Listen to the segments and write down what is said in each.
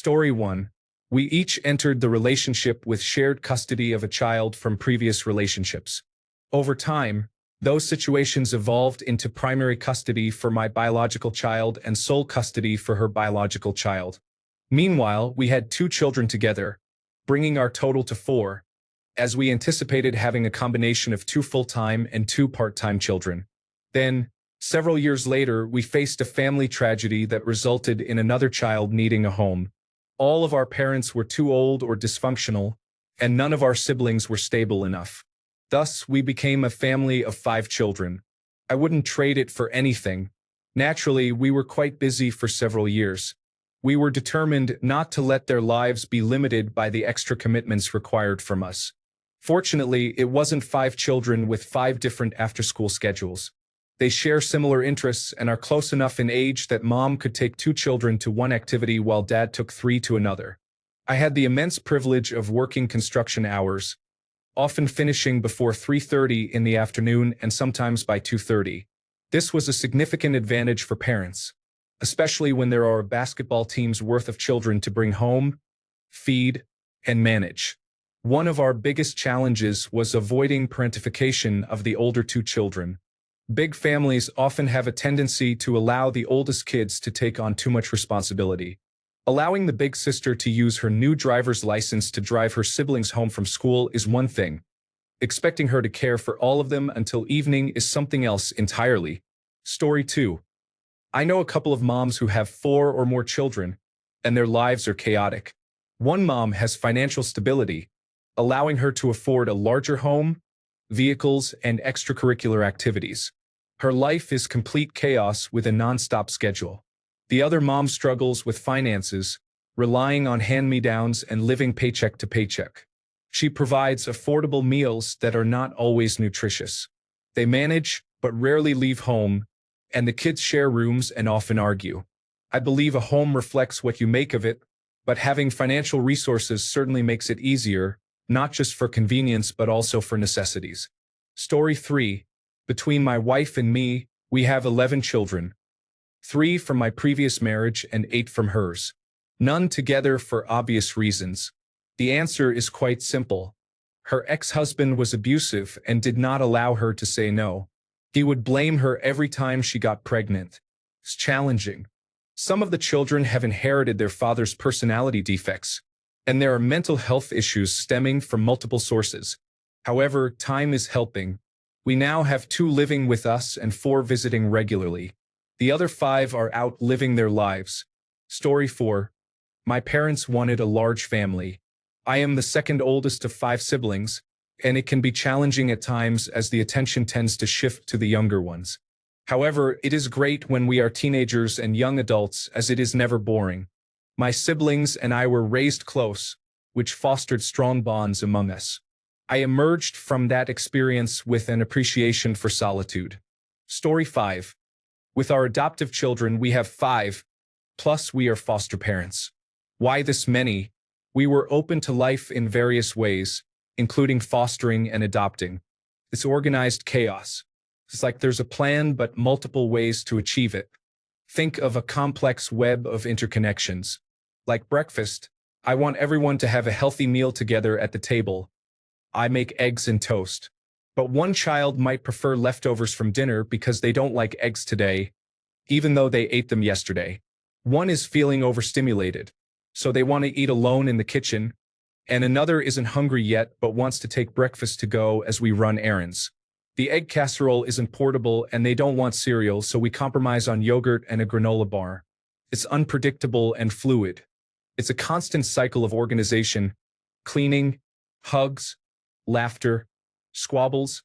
Story 1. We each entered the relationship with shared custody of a child from previous relationships. Over time, those situations evolved into primary custody for my biological child and sole custody for her biological child. Meanwhile, we had 2 children together, bringing our total to 4, as we anticipated having a combination of 2 full-time and 2 part-time children. Then, several years later, we faced a family tragedy that resulted in another child needing a home. All of our parents were too old or dysfunctional, and none of our siblings were stable enough. Thus, we became a family of 5 children. I wouldn't trade it for anything. Naturally, we were quite busy for several years. We were determined not to let their lives be limited by the extra commitments required from us. Fortunately, it wasn't 5 children with 5 different after-school schedules. They share similar interests and are close enough in age that mom could take 2 children to one activity while dad took 3 to another. I had the immense privilege of working construction hours, often finishing before 3:30 in the afternoon and sometimes by 2:30. This was a significant advantage for parents, especially when there are a basketball team's worth of children to bring home, feed, and manage. One of our biggest challenges was avoiding parentification of the older 2 children. Big families often have a tendency to allow the oldest kids to take on too much responsibility. Allowing the big sister to use her new driver's license to drive her siblings home from school is one thing. Expecting her to care for all of them until evening is something else entirely. Story 2. I know a couple of moms who have 4 or more children, and their lives are chaotic. One mom has financial stability, allowing her to afford a larger home, vehicles, and extracurricular activities. Her life is complete chaos with a non-stop schedule. The other mom struggles with finances, relying on hand-me-downs and living paycheck to paycheck. She provides affordable meals that are not always nutritious. They manage, but rarely leave home, and the kids share rooms and often argue. I believe a home reflects what you make of it, but having financial resources certainly makes it easier, not just for convenience but also for necessities. Story 3. Between my wife and me, we have 11 children. 3 from my previous marriage and 8 from hers. None together for obvious reasons. The answer is quite simple. Her ex-husband was abusive and did not allow her to say no. He would blame her every time she got pregnant. It's challenging. Some of the children have inherited their father's personality defects, and there are mental health issues stemming from multiple sources. However, time is helping. We now have 2 living with us and 4 visiting regularly. The other 5 are out living their lives. Story 4. My parents wanted a large family. I am the second oldest of 5 siblings, and it can be challenging at times as the attention tends to shift to the younger ones. However, it is great when we are teenagers and young adults, as it is never boring. My siblings and I were raised close, which fostered strong bonds among us. I emerged from that experience with an appreciation for solitude. Story 5. With our adoptive children, we have 5, plus we are foster parents. Why this many? We were open to life in various ways, including fostering and adopting. It's organized chaos. It's like there's a plan but multiple ways to achieve it. Think of a complex web of interconnections. Like breakfast, I want everyone to have a healthy meal together at the table. I make eggs and toast. But one child might prefer leftovers from dinner because they don't like eggs today, even though they ate them yesterday. One is feeling overstimulated, so they want to eat alone in the kitchen, and another isn't hungry yet but wants to take breakfast to go as we run errands. The egg casserole isn't portable and they don't want cereal, so we compromise on yogurt and a granola bar. It's unpredictable and fluid. It's a constant cycle of organization, cleaning, hugs, laughter, squabbles,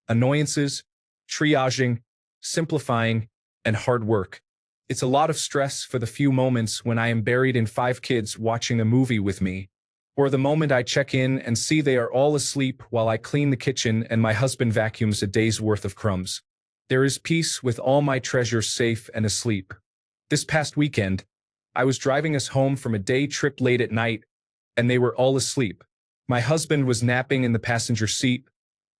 annoyances, triaging, simplifying, and hard work. It's a lot of stress for the few moments when I am buried in 5 kids watching a movie with me, or the moment I check in and see they are all asleep while I clean the kitchen and my husband vacuums a day's worth of crumbs. There is peace with all my treasures safe and asleep. This past weekend, I was driving us home from a day trip late at night, and they were all asleep. My husband was napping in the passenger seat,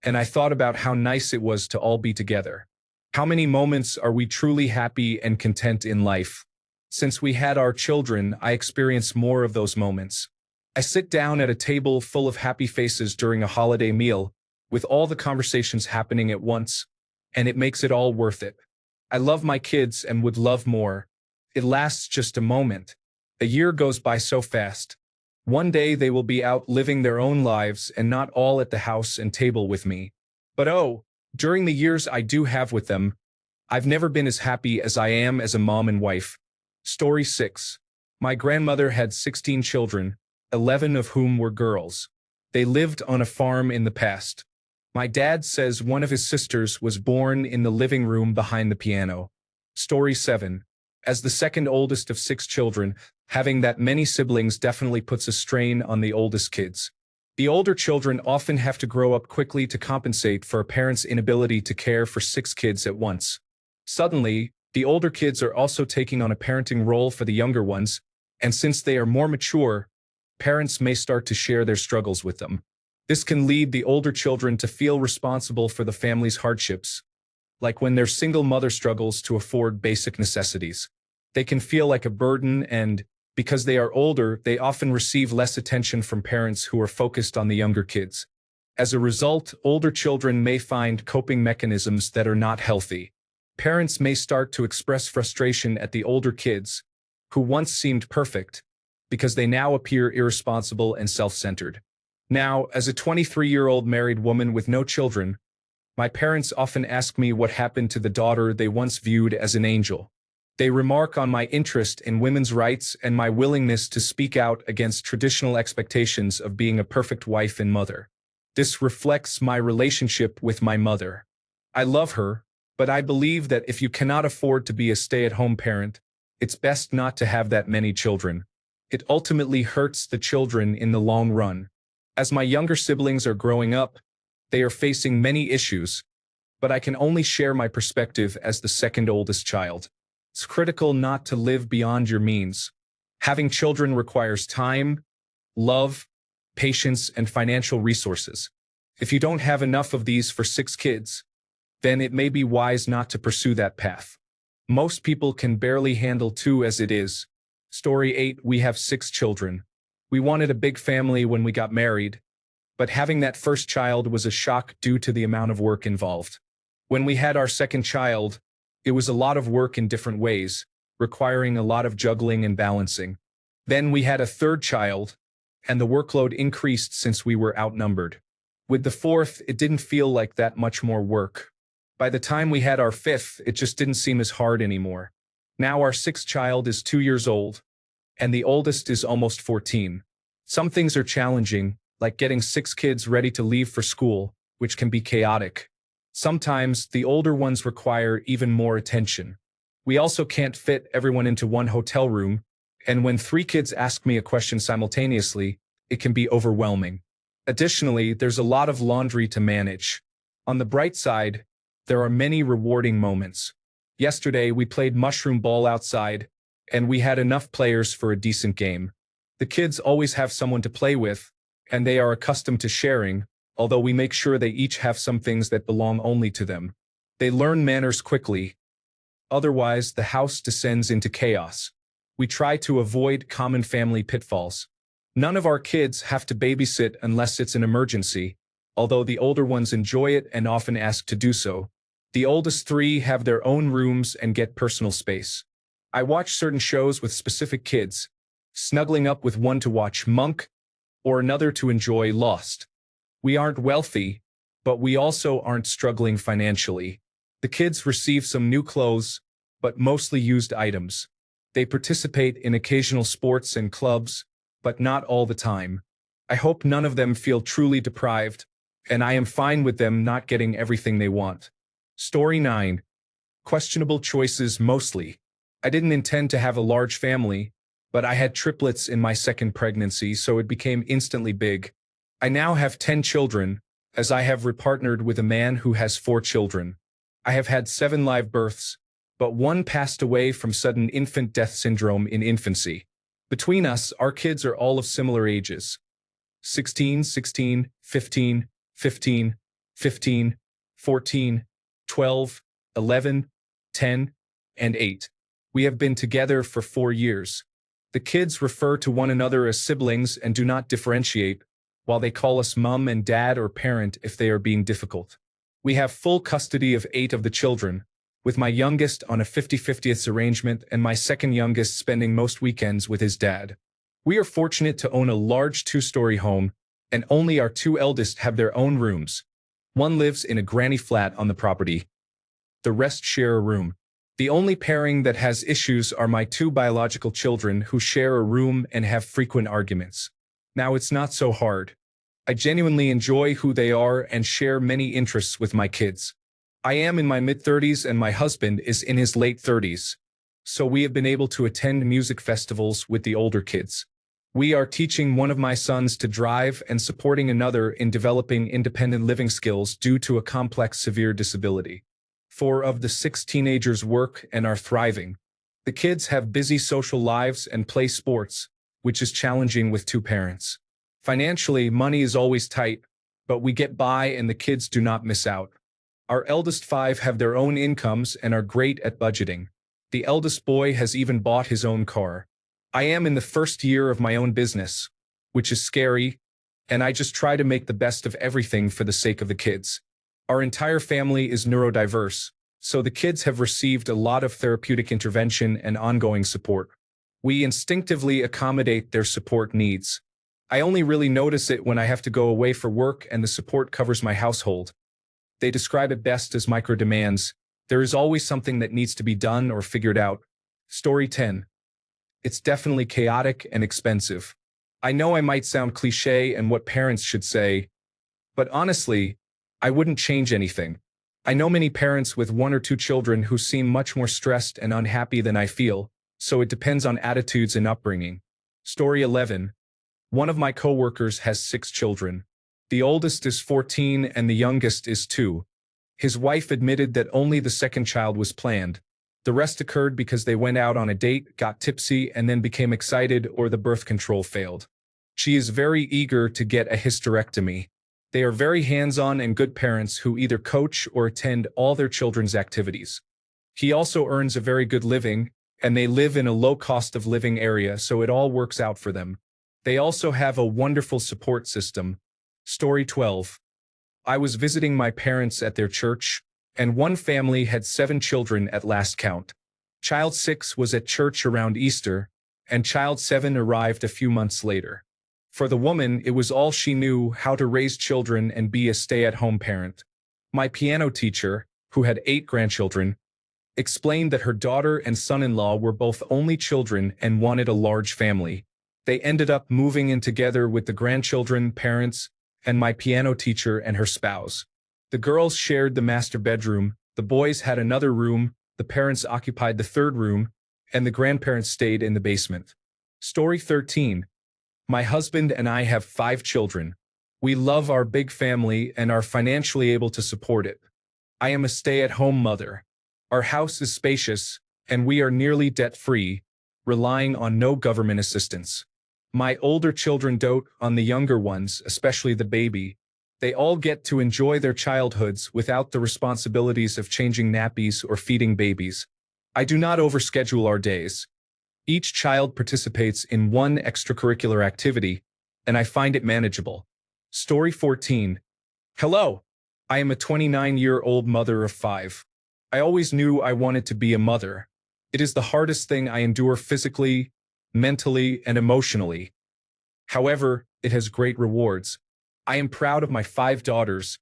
and I thought about how nice it was to all be together. How many moments are we truly happy and content in life? Since we had our children, I experience more of those moments. I sit down at a table full of happy faces during a holiday meal, with all the conversations happening at once, and it makes it all worth it. I love my kids and would love more. It lasts just a moment. A year goes by so fast. One day they will be out living their own lives and not all at the house and table with me. But oh, during the years I do have with them, I've never been as happy as I am as a mom and wife. Story 6. My grandmother had 16 children, 11 of whom were girls. They lived on a farm in the past. My dad says one of his sisters was born in the living room behind the piano. Story 7. As the second oldest of 6 children, having that many siblings definitely puts a strain on the oldest kids. The older children often have to grow up quickly to compensate for a parent's inability to care for 6 kids at once. Suddenly, the older kids are also taking on a parenting role for the younger ones, and since they are more mature, parents may start to share their struggles with them. This can lead the older children to feel responsible for the family's hardships, like when their single mother struggles to afford basic necessities. They can feel like a burden, and because they are older, they often receive less attention from parents who are focused on the younger kids. As a result, older children may find coping mechanisms that are not healthy. Parents may start to express frustration at the older kids, who once seemed perfect, because they now appear irresponsible and self-centered. Now, as a 23-year-old married woman with no children, my parents often ask me what happened to the daughter they once viewed as an angel. They remark on my interest in women's rights and my willingness to speak out against traditional expectations of being a perfect wife and mother. This reflects my relationship with my mother. I love her, but I believe that if you cannot afford to be a stay-at-home parent, it's best not to have that many children. It ultimately hurts the children in the long run. As my younger siblings are growing up, they are facing many issues, but I can only share my perspective as the second oldest child. It's critical not to live beyond your means. Having children requires time, love, patience, and financial resources. If you don't have enough of these for 6 kids, then it may be wise not to pursue that path. Most people can barely handle 2 as it is. Story 8. We have 6 children. We wanted a big family when we got married, but having that first child was a shock due to the amount of work involved. When we had our second child, it was a lot of work in different ways, requiring a lot of juggling and balancing. Then we had a third child, and the workload increased since we were outnumbered. With the fourth, it didn't feel like that much more work. By the time we had our fifth, it just didn't seem as hard anymore. Now our 6th child is 2 years old, and the oldest is almost 14. Some things are challenging, like getting 6 kids ready to leave for school, which can be chaotic. Sometimes, the older ones require even more attention. We also can't fit everyone into one hotel room, and when 3 kids ask me a question simultaneously, it can be overwhelming. Additionally, there's a lot of laundry to manage. On the bright side, there are many rewarding moments. Yesterday, we played mushroom ball outside, and we had enough players for a decent game. The kids always have someone to play with, and they are accustomed to sharing, although we make sure they each have some things that belong only to them. They learn manners quickly. Otherwise, the house descends into chaos. We try to avoid common family pitfalls. None of our kids have to babysit unless it's an emergency, although the older ones enjoy it and often ask to do so. The oldest 3 have their own rooms and get personal space. I watch certain shows with specific kids, snuggling up with one to watch Monk, or another to enjoy Lost. We aren't wealthy, but we also aren't struggling financially. The kids receive some new clothes, but mostly used items. They participate in occasional sports and clubs, but not all the time. I hope none of them feel truly deprived, and I am fine with them not getting everything they want. Story 9. Questionable choices mostly. I didn't intend to have a large family, but I had triplets in my second pregnancy, so it became instantly big. I now have 10 children, as I have repartnered with a man who has 4 children. I have had 7 live births, but 1 passed away from sudden infant death syndrome in infancy. Between us, our kids are all of similar ages. 16, 16, 15, 15, 15, 14, 12, 11, 10, and 8. We have been together for 4 years. The kids refer to one another as siblings and do not differentiate, while they call us mom and dad or parent if they are being difficult. We have full custody of 8 of the children, with my youngest on a 50-50th arrangement and my second youngest spending most weekends with his dad. We are fortunate to own a large 2-story home, and only our 2 eldest have their own rooms. One lives in a granny flat on the property. The rest share a room. The only pairing that has issues are my 2 biological children who share a room and have frequent arguments. Now it's not so hard. I genuinely enjoy who they are and share many interests with my kids. I am in my mid-30s and my husband is in his late 30s. So we have been able to attend music festivals with the older kids. We are teaching one of my sons to drive and supporting another in developing independent living skills due to a complex severe disability. 4 of the 6 teenagers work and are thriving. The kids have busy social lives and play sports, which is challenging with 2 parents. Financially, money is always tight, but we get by and the kids do not miss out. Our eldest 5 have their own incomes and are great at budgeting. The eldest boy has even bought his own car. I am in the first year of my own business, which is scary, and I just try to make the best of everything for the sake of the kids. Our entire family is neurodiverse, so the kids have received a lot of therapeutic intervention and ongoing support. We instinctively accommodate their support needs. I only really notice it when I have to go away for work and the support covers my household. They describe it best as micro-demands. There is always something that needs to be done or figured out. Story 10. It's definitely chaotic and expensive. I know I might sound cliché and what parents should say, but honestly, I wouldn't change anything. I know many parents with 1 or 2 children who seem much more stressed and unhappy than I feel, so it depends on attitudes and upbringing. Story 11. One of my coworkers has 6 children. The oldest is 14 and the youngest is 2. His wife admitted that only the second child was planned. The rest occurred because they went out on a date, got tipsy, and then became excited or the birth control failed. She is very eager to get a hysterectomy. They are very hands-on and good parents who either coach or attend all their children's activities. He also earns a very good living, and they live in a low cost of living area, so it all works out for them. They also have a wonderful support system. Story 12. I was visiting my parents at their church, and one family had 7 children at last count. Child 6 was at church around Easter, and child 7 arrived a few months later. For the woman, it was all she knew, how to raise children and be a stay-at-home parent. My piano teacher, who had 8 grandchildren, explained that her daughter and son-in-law were both only children and wanted a large family. They ended up moving in together with the grandchildren, parents, and my piano teacher and her spouse. The girls shared the master bedroom, the boys had another room, the parents occupied the 3rd room, and the grandparents stayed in the basement. Story 13. My husband and I have 5 children. We love our big family and are financially able to support it. I am a stay-at-home mother. Our house is spacious, and we are nearly debt-free, relying on no government assistance. My older children dote on the younger ones, especially the baby. They all get to enjoy their childhoods without the responsibilities of changing nappies or feeding babies. I do not overschedule our days. Each child participates in one extracurricular activity, and I find it manageable. Story 14. Hello. I am a 29-year-old mother of 5. I always knew I wanted to be a mother. It is the hardest thing I endure physically, mentally, and emotionally. However, it has great rewards. I am proud of my 5 daughters,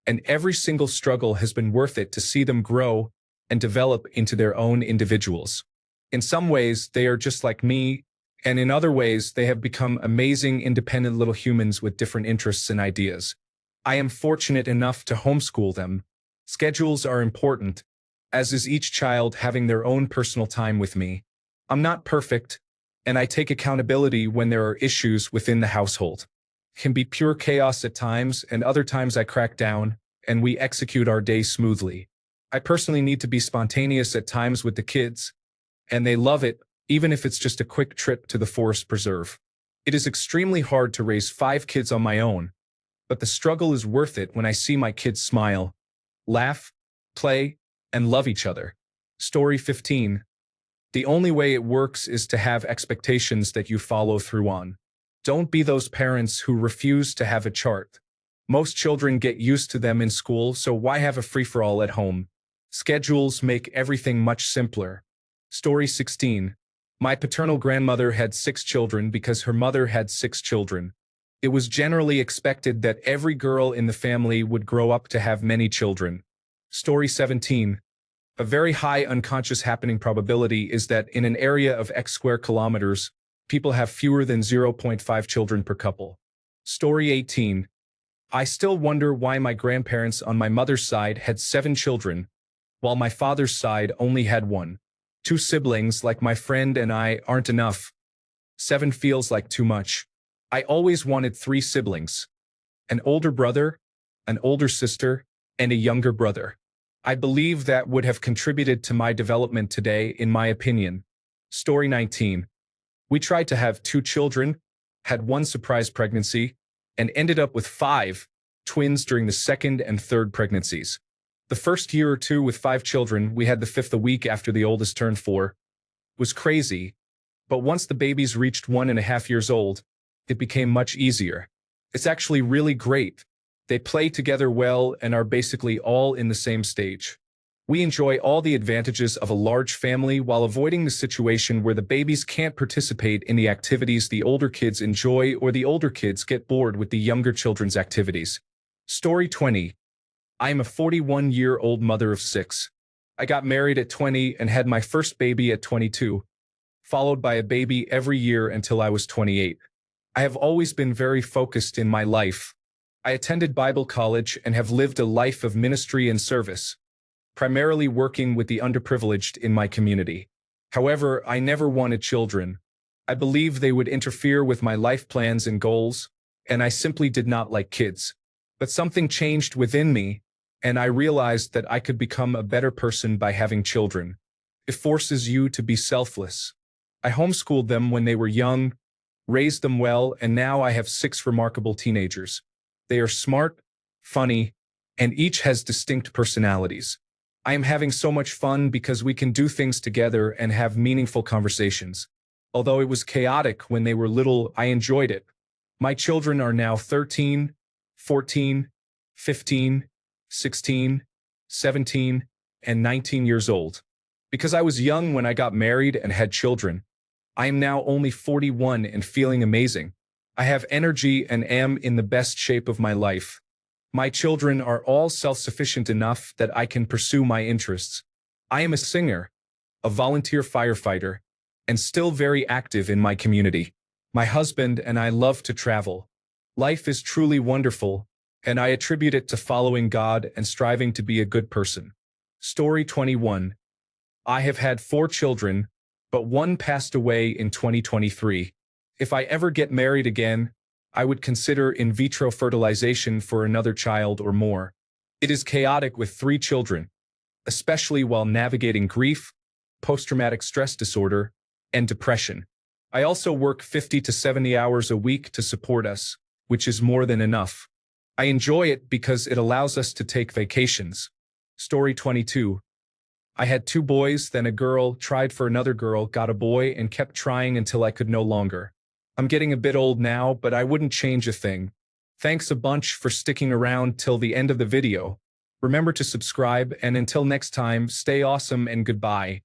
and every single struggle has been worth it to see them grow and develop into their own individuals. In some ways, they are just like me, and in other ways, they have become amazing independent little humans with different interests and ideas. I am fortunate enough to homeschool them. Schedules are important, as is each child having their own personal time with me. I'm not perfect, and I take accountability when there are issues within the household. It can be pure chaos at times, and other times I crack down, and we execute our day smoothly. I personally need to be spontaneous at times with the kids, and they love it, even if it's just a quick trip to the forest preserve. It is extremely hard to raise 5 kids on my own, but the struggle is worth it when I see my kids smile, laugh, play, and love each other. Story 15. The only way it works is to have expectations that you follow through on. Don't be those parents who refuse to have a chart. Most children get used to them in school, so why have a free-for-all at home? Schedules make everything much simpler. Story 16. My paternal grandmother had 6 children because her mother had 6 children. It was generally expected that every girl in the family would grow up to have many children. Story 17. A very high unconscious happening probability is that in an area of X square kilometers, people have fewer than 0.5 children per couple. Story 18. I still wonder why my grandparents on my mother's side had 7 children, while my father's side only had 1. 2 siblings, like my friend and I, aren't enough. 7 feels like too much. I always wanted 3 siblings. An older brother, an older sister, and a younger brother. I believe that would have contributed to my development today, in my opinion. Story 19. We tried to have 2 children, had 1 surprise pregnancy, and ended up with 5 twins during the second and third pregnancies. The first year or two with 5 children, we had the 5th a week after the oldest turned 4. Was crazy, but once the babies reached 1.5 years old, it became much easier. It's actually really great. They play together well and are basically all in the same stage. We enjoy all the advantages of a large family while avoiding the situation where the babies can't participate in the activities the older kids enjoy or the older kids get bored with the younger children's activities. Story 20. I am a 41-year-old mother of 6. I got married at 20 and had my first baby at 22, followed by a baby every year until I was 28. I have always been very focused in my life. I attended Bible college and have lived a life of ministry and service, primarily working with the underprivileged in my community. However, I never wanted children. I believe they would interfere with my life plans and goals, and I simply did not like kids. But something changed within me, and I realized that I could become a better person by having children. It forces you to be selfless. I homeschooled them when they were young, raised them well, and now I have 6 remarkable teenagers. They are smart, funny, and each has distinct personalities. I am having so much fun because we can do things together and have meaningful conversations. Although it was chaotic when they were little, I enjoyed it. My children are now 13, 14, 15, 16, 17, and 19 years old. Because I was young when I got married and had children, I am now only 41 and feeling amazing. I have energy and am in the best shape of my life. My children are all self-sufficient enough that I can pursue my interests. I am a singer, a volunteer firefighter, and still very active in my community. My husband and I love to travel. Life is truly wonderful, and I attribute it to following God and striving to be a good person. Story 21. I have had 4 children, but 1 passed away in 2023. If I ever get married again, I would consider in vitro fertilization for another child or more. It is chaotic with 3 children, especially while navigating grief, post-traumatic stress disorder, and depression. I also work 50 to 70 hours a week to support us, which is more than enough. I enjoy it because it allows us to take vacations. Story 22. I had 2 boys, then a girl, tried for another girl, got a boy, and kept trying until I could no longer. I'm getting a bit old now, but I wouldn't change a thing. Thanks a bunch for sticking around till the end of the video. Remember to subscribe, and until next time, stay awesome and goodbye.